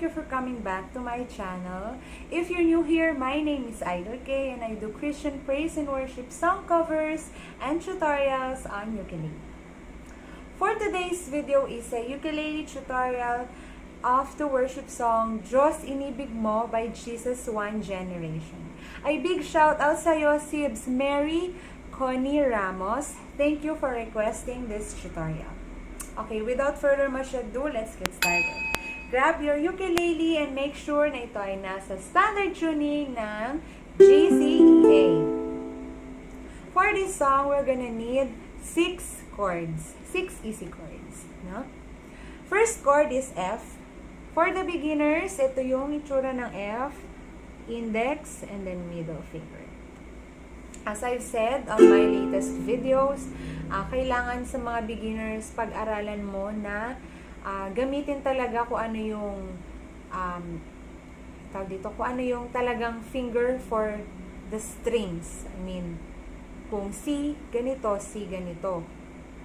thank you for coming back to my channel. If you're new here, my name is Idol K and I do Christian praise and worship song covers and tutorials on ukulele. For today's video is a ukulele tutorial of the worship song Diyos Inibig Mo by Jesus One Generation. A big shout out sa'yo, Sibs Mary Connie Ramos. Thank you for requesting this tutorial. Okay, without further much ado, let's get started. Grab your ukulele and make sure na ito ay nasa standard tuning ng G, C, E, A. For this song, we're gonna need 6 chords. 6 easy chords. No? First chord is F. For the beginners, ito yung itsura ng F, index, and then middle finger. As I've said on my latest videos, kailangan sa mga beginners pag-aralan mo na gamitin talaga kung ano yung kung ano yung talagang finger for the strings. I mean, kung C, ganito, C, ganito.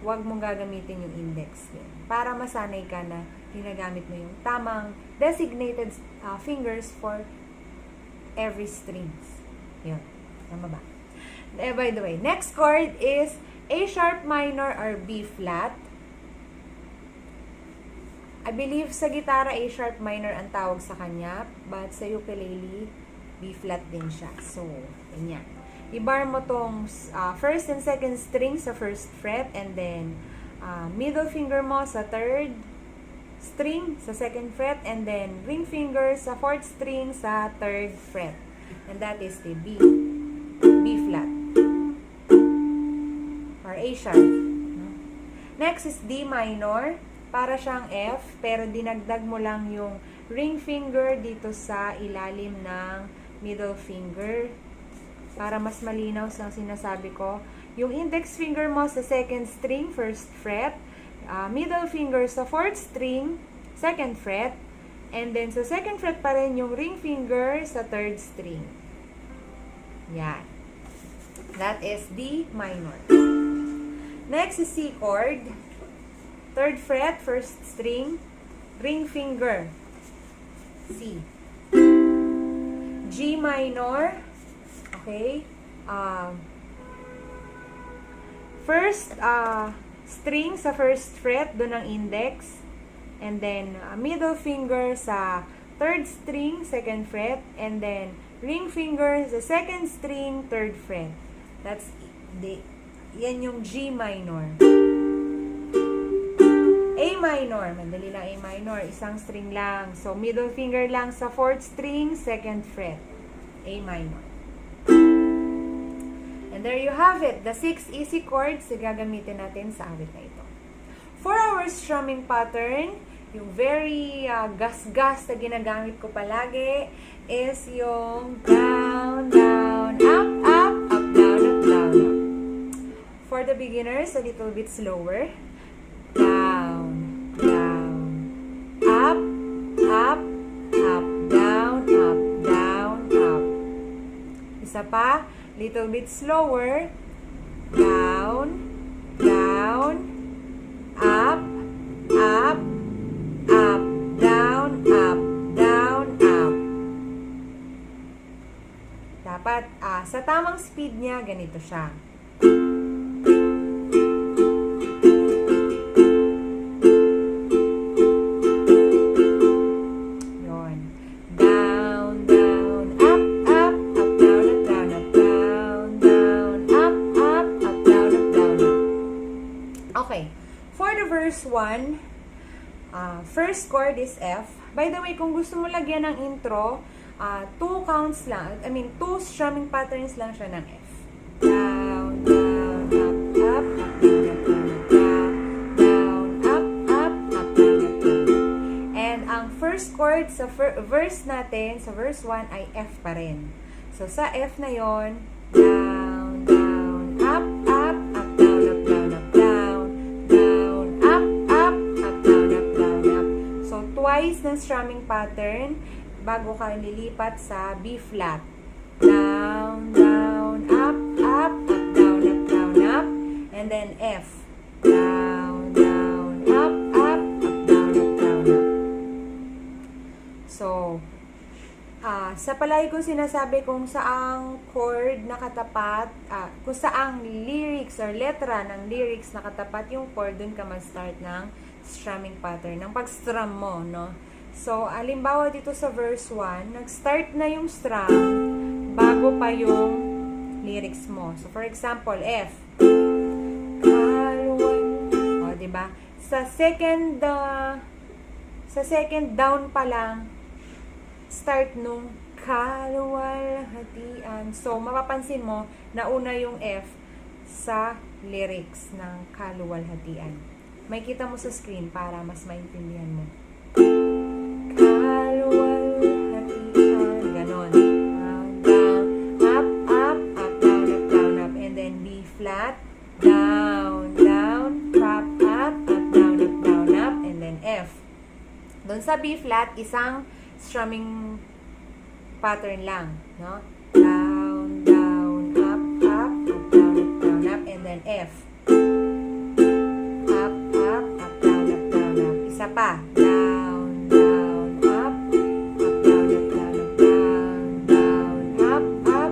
Huwag mong gagamitin yung index din. Para masanay ka na ginagamit mo yung tamang designated fingers for every strings. Yun. Tama ba? By the way, next chord is A sharp minor or B flat. I believe sa gitara, A sharp minor ang tawag sa kanya, but sa ukulele, B flat din siya. So, ganyan. I-bar mo tong first and second string sa first fret, and then middle finger mo sa third string sa second fret, and then ring finger sa fourth string sa third fret. And that is the B flat. Or A sharp. Next is D minor. Para siyang F, pero dinagdag mo lang yung ring finger dito sa ilalim ng middle finger. Para mas malinaw sa sinasabi ko. Yung index finger mo sa second string, first fret. Middle finger sa fourth string, second fret. And then sa second fret pa rin yung ring finger sa third string. Yan. That is D minor. Next is C chord. Third fret, first string, ring finger, C. G minor, okay. First string sa first fret, doon ang index. And then, middle finger sa third string, second fret. And then, ring finger sa second string, third fret. That's yan yung G minor. A minor, madali lang A minor, isang string lang. So, middle finger lang sa fourth string, second fret. A minor. And there you have it, the 6 easy chords na gagamitin natin sa awit na ito. For our strumming pattern, yung very gas-gas na ginagamit ko palagi is yung down, down, up, up, up, down, up, down, up. For the beginners, a little bit slower. Down, down, up, up, up, down, up, down, up. Isa pa, little bit slower. Down, down, up, up, up, down, up, down, up. Dapat, sa tamang speed niya, ganito siya. Verse 1, first chord is F. By the way, kung gusto mo lagyan ng intro, 2 counts lang. I mean, 2 strumming patterns lang siya ng F. Down, down, up, up, up, down, up, down, down, up, up, up, down, up, down. And ang first chord sa verse natin, sa verse 1, ay F pa rin. So, sa F na yon, down, down, up, up, up, down, up, down, up, down, down, up, up, up, down, up, down, up. So, twice ng strumming pattern bago ka lilipat sa B flat. Down, down, up, up, up, down, up, down, up. And then F. Down, down, up, up, up, down, up, down, up. palagi kong sinasabi kung saang chord nakatapat, kung saang lyrics or letra ng lyrics nakatapat yung chord, dun ka mag-start ng strumming pattern, ng pag-strum mo, no? So, alimbawa dito sa verse 1, nag-start na yung strum bago pa yung lyrics mo. So, for example, F. O, diba? Sa second down pa lang, start nung kaluwalhatian. So, mapapansin mo, nauna yung F sa lyrics ng kaluwalhatian. May kita mo sa screen para mas maintindihan mo. Kaluwalhatian. Ganon. Down, up, up, up, down, up, down, up. And then B flat, down, down, up, up, up, down, up, and then F. Doon sa B flat, isang strumming pattern lang, no? Down, down, up, up, up, down, up, and then F. Up, up, up, down, up. Isa pa. Down, down, up, up, down, up, up,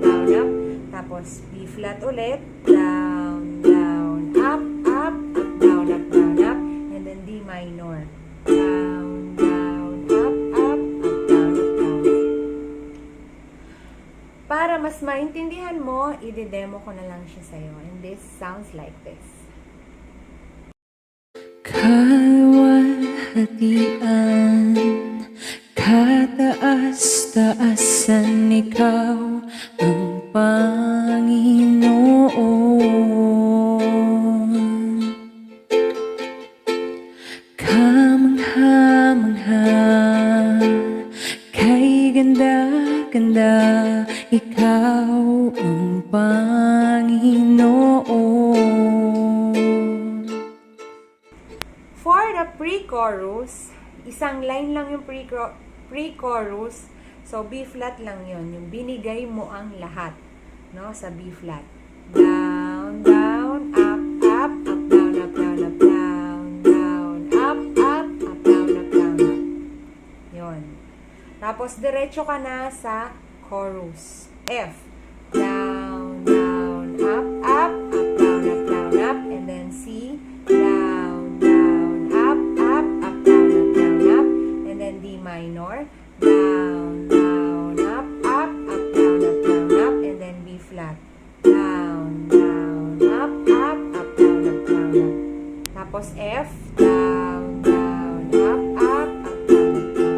down, up. Tapos B flat ulit. Down, down, up, up, up, down, up, and then D minor. Down, down, up, up, up, down, up. Para mas maintindihan mo, i-demo ko na lang siya sa'yo. And this sounds like this. Kaluwalhatian, kataas-taasan ikaw ang Panginoon. Kamangha-mangha, kay ganda-ganda, ikaw ang Panginoon. For the pre-chorus, isang line lang yung pre-chorus. So, B flat lang yon, yung binigay mo ang lahat, no, sa B flat. Down, down, up, up, up, down, up, down, up, down, down, up, up, up, down, up, down, up. Yun. Tapos, diretso ka na sa chorus. F. Down, down, up, up, up, down, up, and then C. Down, down, up, up, up, down, up, and then D minor. Down, down, up, up, up, down, and then B flat. Down, down, up, up, up, down, up. Tapos F. Down, down, up, up, up,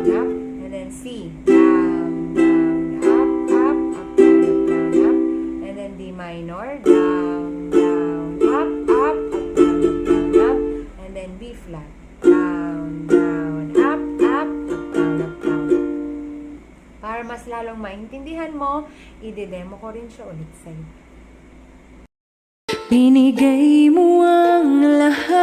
down, and then C. Down, down, up, up, up, down, and then D minor. Down, down, up, up, up, down, and then B flat. Down, down, up, up, up, down. Para mas lalong maintindihan mo, i-demo ko rin siya ulit sa'yo. Binigay mo ang lahat,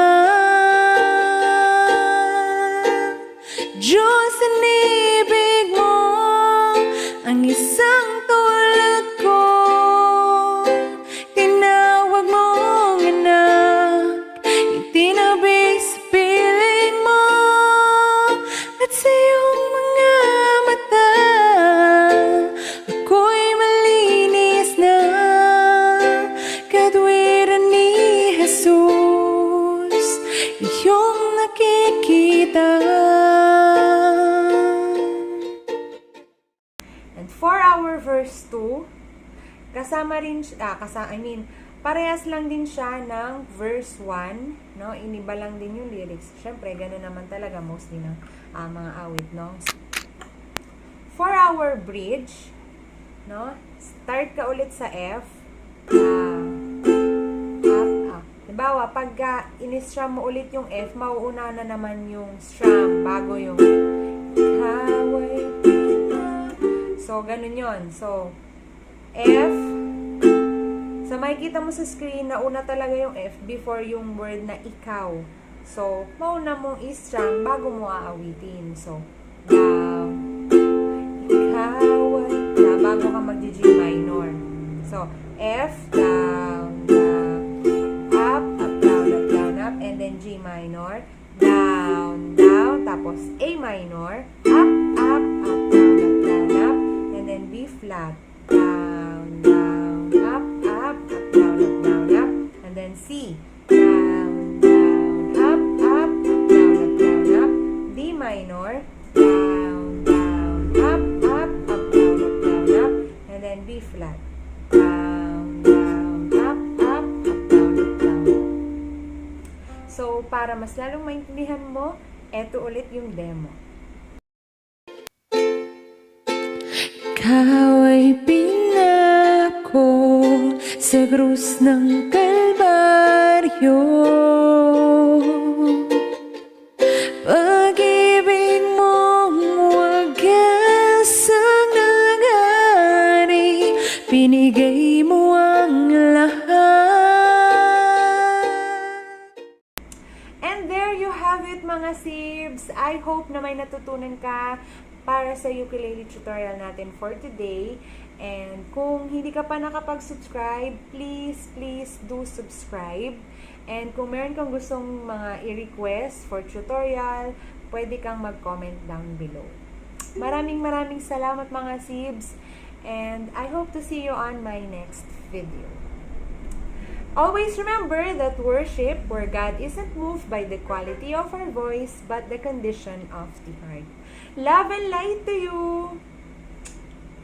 Diyos inibig mo ang isang tulad ko. Tinawag mong anak, itinabi sa piling mo, at sa iyong mga mata ako'y malinis na katwiran ni Jesus, iyong nakikita. And for our verse 2, kasama rin siya, parehas lang din siya ng verse 1, no? Iniba lang din yung lyrics. Syempre, gano'n naman talaga mostly ng mga awit, no? For our bridge, no? Start ka ulit sa F. Halimbawa, pagka in-strum mo ulit yung F, mauuna na naman yung strum bago yung kaway. So, ganun yon. So, F. So, makikita mo sa screen na una talaga yung F before yung word na ikaw. So, mauna mong i-strum bago mo aawitin. So, down, ikaw ay, bago ka mag-G minor. So, F, down, down, up, down, up, and then G minor, down, down, tapos A minor, up, down, up, para mas lalong maintindihan mo, eto ulit yung demo. Ikaw ay pinako sa krus ng Kalbaryo. Pag-ibig mong wagasang nangari, binigay mo ang lahat. And there you have it mga sibs. I hope na may natutunan ka para sa ukulele tutorial natin for today. And kung hindi ka pa nakapag-subscribe, please do subscribe. And kung meron kang gustong mga i-request for tutorial, pwede kang mag-comment down below. Maraming salamat mga sibs. And I hope to see you on my next video. Always remember that worship where God isn't moved by the quality of our voice, but the condition of the heart. Love and light to you!